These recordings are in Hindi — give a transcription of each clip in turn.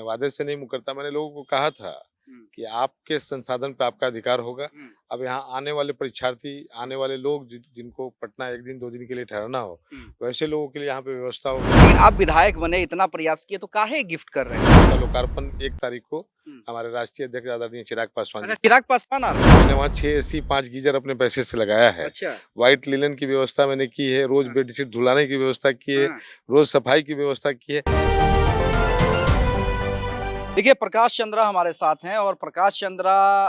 वादे से नहीं मुकरता। मैंने लोगों को कहा था कि आपके संसाधन पे आपका अधिकार होगा। अब यहाँ आने वाले परीक्षार्थी, आने वाले लोग जिनको पटना 1 दिन 2 दिन के लिए ठहरना हो, वैसे लोगों के लिए यहाँ पे व्यवस्था होगी। लेकिन आप विधायक बने, इतना प्रयास किए, तो काहे गिफ्ट कर रहे हैं? इसका लोकार्पण 1 तारीख को हमारे राष्ट्रीय अध्यक्ष आदरणीय चिराग पासवान अच्छा, जी, चिराग पासवान आ रहे हैं? मैंने वहाँ 6 एसी 5 गीजर अपने पैसे से लगाया है। अच्छा। व्हाइट लिनन की व्यवस्था मैंने की है, रोज बेडशीट धुलाने की व्यवस्था की है, रोज सफाई की व्यवस्था की है। देखिए, प्रकाश चंद्रा हमारे साथ हैं और प्रकाश चंद्रा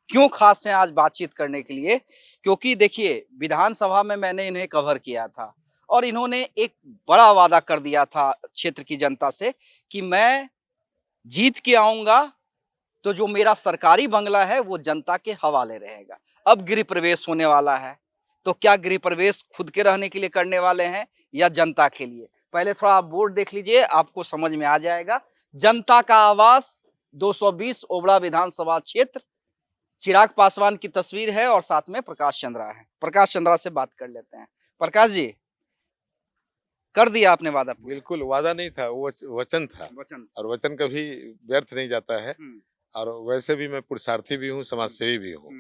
क्यों खास हैं आज बातचीत करने के लिए, क्योंकि देखिए विधानसभा में मैंने इन्हें कवर किया था और इन्होंने एक बड़ा वादा कर दिया था क्षेत्र की जनता से कि मैं जीत के आऊंगा तो जो मेरा सरकारी बंगला है वो जनता के हवाले रहेगा। अब गृह प्रवेश होने वाला है, तो क्या गृह प्रवेश खुद के रहने के लिए करने वाले हैं या जनता के लिए? पहले थोड़ा आप बोर्ड देख लीजिए, आपको समझ में आ जाएगा। जनता का आवास 220 ओबड़ा विधानसभा क्षेत्र, चिराग पासवान की तस्वीर है और साथ में प्रकाश चंद्रा है। प्रकाश चंद्रा से बात कर लेते हैं। प्रकाश जी, कर दिया आपने वादा? बिल्कुल, वादा नहीं था, वो वचन था। वचन। और वचन कभी व्यर्थ नहीं जाता है। और वैसे भी मैं पुरुषार्थी भी हूँ, समाजसेवी भी हूँ।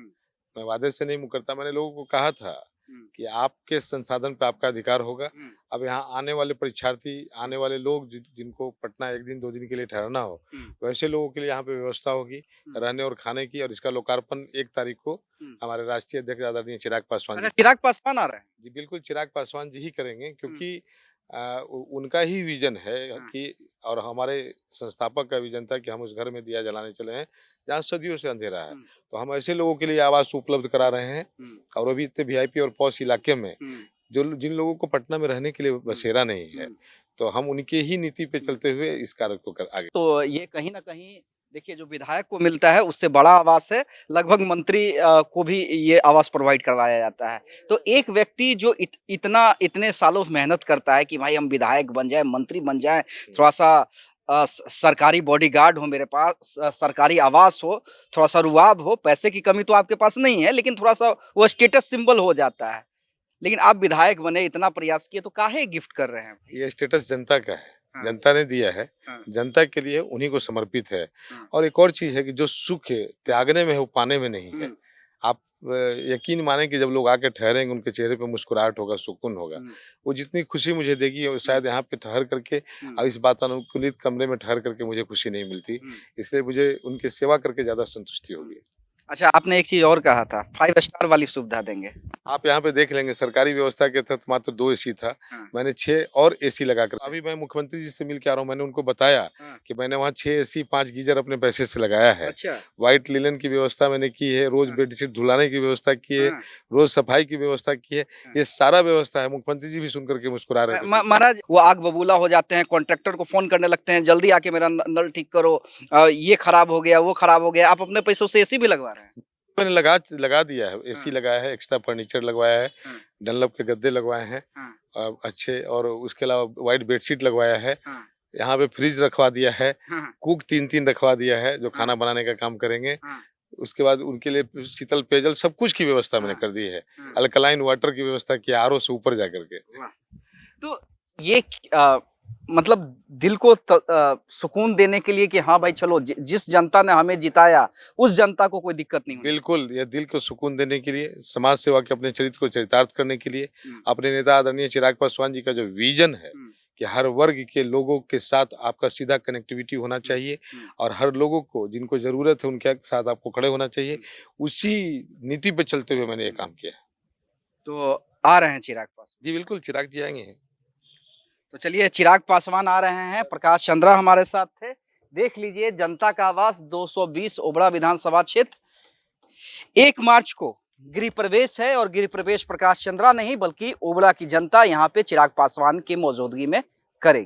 मैं वादे से नहीं मुकरता। मैंने लोगों को कहा था कि आपके संसाधन पे आपका अधिकार होगा। अब यहाँ आने वाले परीक्षार्थी, आने वाले लोग जिनको पटना 1 दिन 2 दिन के लिए ठहरना हो, वैसे लोगों के लिए यहाँ पे व्यवस्था होगी रहने और खाने की। और इसका लोकार्पण 1 तारीख को हमारे राष्ट्रीय अध्यक्ष आदरणीय चिराग पासवान जी, चिराग पासवान आ रहे हैं? जी बिल्कुल, चिराग पासवान जी ही करेंगे, क्योंकि उनका ही विजन है कि, और हमारे संस्थापक का विजन था कि हम उस घर में दिया जलाने चले हैं जहाँ सदियों से अंधेरा है। तो हम ऐसे लोगों के लिए आवास उपलब्ध करा रहे हैं। और वो भी इतने वीआईपी और पॉश इलाके में जो जिन लोगों को पटना में रहने के लिए बसेरा नहीं है, तो हम उनके ही नीति पे चलते हुए इस कार्य को आगे। तो ये कहीं ना कहीं देखिए, जो विधायक को मिलता है उससे बड़ा आवास है, लगभग मंत्री को भी ये आवास प्रोवाइड करवाया जाता है। तो एक व्यक्ति जो इतने सालों मेहनत करता है कि भाई हम विधायक बन जाए, मंत्री बन जाए, थोड़ा सा सरकारी बॉडीगार्ड हो मेरे पास, सरकारी आवास हो, थोड़ा सा रुआब हो, पैसे की कमी तो आपके पास नहीं है, लेकिन थोड़ा सा वो स्टेटस सिंबल हो जाता है। लेकिन आप विधायक बने, इतना प्रयास किए, तो काहे गिफ्ट कर रहे हैं? ये स्टेटस जनता का है। जनता ने दिया है, जनता के लिए, उन्हीं को समर्पित है। और एक और चीज है कि जो सुख है त्यागने में है, वो पाने में नहीं है। आप यकीन माने कि जब लोग आके ठहरेंगे, उनके चेहरे पे मुस्कुराहट होगा, सुकून होगा। वो जितनी खुशी मुझे देगी, और शायद यहाँ पे ठहर करके और इस वातानुकूलित कमरे में ठहर करके मुझे खुशी नहीं मिलती। इसलिए मुझे उनकी सेवा करके ज्यादा संतुष्टि होगी। अच्छा, आपने एक चीज और कहा था, 5 स्टार वाली सुविधा देंगे। आप यहाँ पे देख लेंगे, सरकारी व्यवस्था के तहत मात्र 2 एसी था। मैंने 6 और एसी लगाकर, अभी मैं मुख्यमंत्री जी से मिल के आ रहा हूँ। मैंने उनको बताया कि मैंने वहाँ 6 एसी 5 गीजर अपने पैसे से लगाया है। अच्छा। व्हाइट लिनन की व्यवस्था मैंने की है, रोज बेडशीट धुलाने की व्यवस्था की है, रोज सफाई की व्यवस्था की है। ये सारा व्यवस्था है। मुख्यमंत्री जी भी सुन करके मुस्कुरा रहे थे। महाराज, वो आग बबूला हो जाते हैं, कॉन्ट्रैक्टर को फोन करने लगते हैं, जल्दी आके मेरा नल ठीक करो, ये खराब हो गया, वो खराब हो गया। आप अपने पैसों से एसी भी लगवा रहे हैं? मैंने लगा दिया है, एसी लगाया है, एक्स्ट्रा फर्नीचर लगवाया है, डनलप के गद्दे लगवाए हैं अच्छे, और उसके अलावा व्हाइट बेडशीट लगवाया है। यहाँ पे फ्रिज रखवा दिया है, कुक 3-3 रखवा दिया है जो खाना बनाने का काम करेंगे। उसके बाद उनके लिए शीतल पेयजल सब कुछ की व्यवस्था मैंने कर दी है। अल्कलाइन वाटर की व्यवस्था की, आरओ से ऊपर जाकर के। तो ये मतलब दिल को सुकून देने के लिए कि हाँ भाई चलो, जिस जनता ने हमें जिताया उस जनता को कोई दिक्कत नहीं होगी। बिल्कुल, ये दिल को सुकून देने के लिए, समाज सेवा के अपने चरित्र को चरितार्थ करने के लिए, अपने नेता आदरणीय चिराग पासवान जी का जो विजन है कि हर वर्ग के लोगों के साथ आपका सीधा कनेक्टिविटी होना चाहिए, और हर लोगों को जिनको जरूरत है उनके साथ आपको खड़े होना चाहिए, उसी नीति पे चलते हुए मैंने ये काम किया है। तो आ रहे हैं चिराग पासवान जी? बिल्कुल, चिराग जी आएंगे। तो चलिए, चिराग पासवान आ रहे हैं, प्रकाश चंद्रा हमारे साथ थे। देख लीजिए, जनता का आवास 220 ओबड़ा विधानसभा क्षेत्र, 1 मार्च को गृह प्रवेश है, और गृह प्रवेश प्रकाश चंद्रा नहीं बल्कि ओबड़ा की जनता यहाँ पे चिराग पासवान की मौजूदगी में